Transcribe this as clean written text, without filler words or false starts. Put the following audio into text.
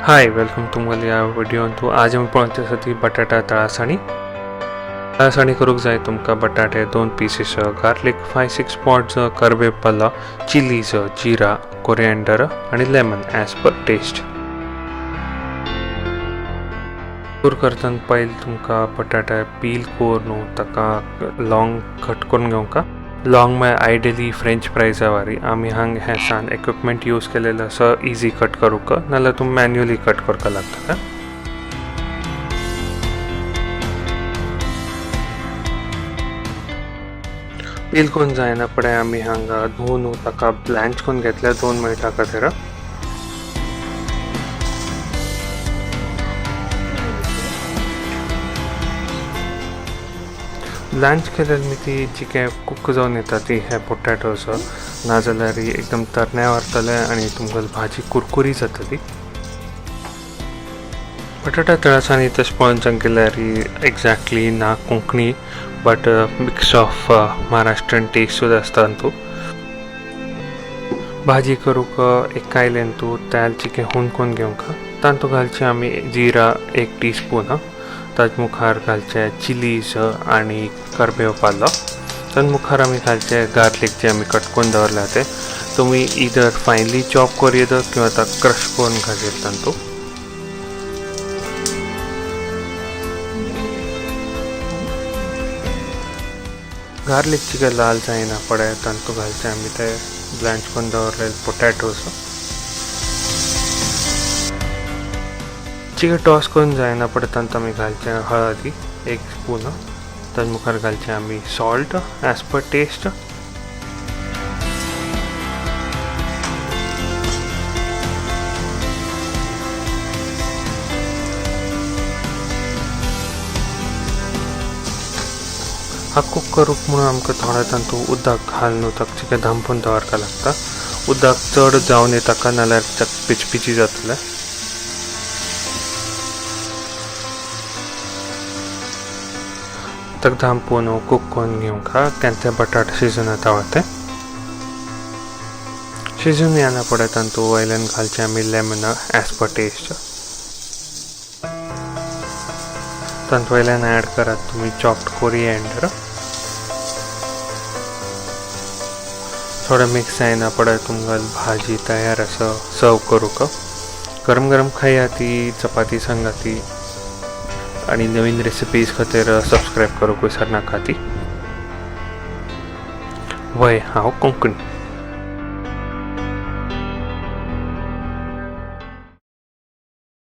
hi welcome तुमकां ह्या व्हिडिओन तूं आज आमी पळोवपासाठी बटाटा तळासाणी करूंक जाय तुमकां बटाटे 2 पीसीस गार्लिक 5-6 स्पॉट्स करवेपाला चिलीज जीरा कोरिएंडर आनी लेमन एज पर टेस्ट करतना पयलीं तुमकां बटाटे पील करून ताका लॉंग कट करून घेवंका लॉंग म्हळ्यार आयडियली फ्रेंच फ्रायज वारी आमी हांगा हेसान इक्विपमेंट यूज केलेलो आसा इजी कट करूंक नाल्यार तुम मॅन्युअली कट करपाक लागता पील करून जायना फुडें आमी हांगा धुवन ताका ब्लँच करून घेतल्या 2 मिनटां खातीर ब्लँच केलेली ती जी काय कुक जावन येता ती हे पोटॅटोज नाजाल्यार एकदम तरण्या व्हरतले आनी तुमकां भाजी कुरकुरी जातली बटाटा तळासाणी तशें पळोवन गेल्यार एक्झॅक्टली ना Konkani but mix of Maharashtrian taste सुद्दां आसता तूं भाजी करूंक एक कायलेन तूं तेल चिकेन हुन करून घेवंका तातूंत घालचें आमी जिरा 1 टीस्पून ताजे मुखार घालचे चिलीज आनी करवेपालो ताजे मुखार आमी घालचे गार्लिक जे आमी कट करून दवरला ते तुमी इधर फायनली चॉप करूं येता किंवा ताका क्रश करून घालचें तातूंत गार्लिक चिकन लाल जायना पडे तातूंत घालचे आमी ते ब्लँच करून दवरलेले पोटॅटोज चिकन टॉस करून जायना पडे तातूंत आमी घालचे हळदी 1 स्पून ताजे मुखार घालचे आमी सॉल्ट एज पर टेस्ट हा कुक करूंक म्हणून आमकां थोडे तातूंत उदक घालून ताका चिकन धांपून दवरपाक लागता उदक चड जावन येता नाल्यार पिचपिची जातले ताका धांपून कुक करून घेवंका केन्ना बटाट शिजून येता ते शिजून येना पडे तातूंत वयल्यान घालचे आमी लेमन एज पर टेस्ट तातूंत वयल्यान ॲड करात तुमी चॉप्ड कोरिएंडर थोडं मिक्स जायना पडे तुमकां भाजी तयार आसा सर्व करूंक गरम गरम खाया ती चपाती संगाती आनी नवीन रेसिपीज खातीर सबस्क्रायब करूंक विसरनाका ती वय हांव कोंकणी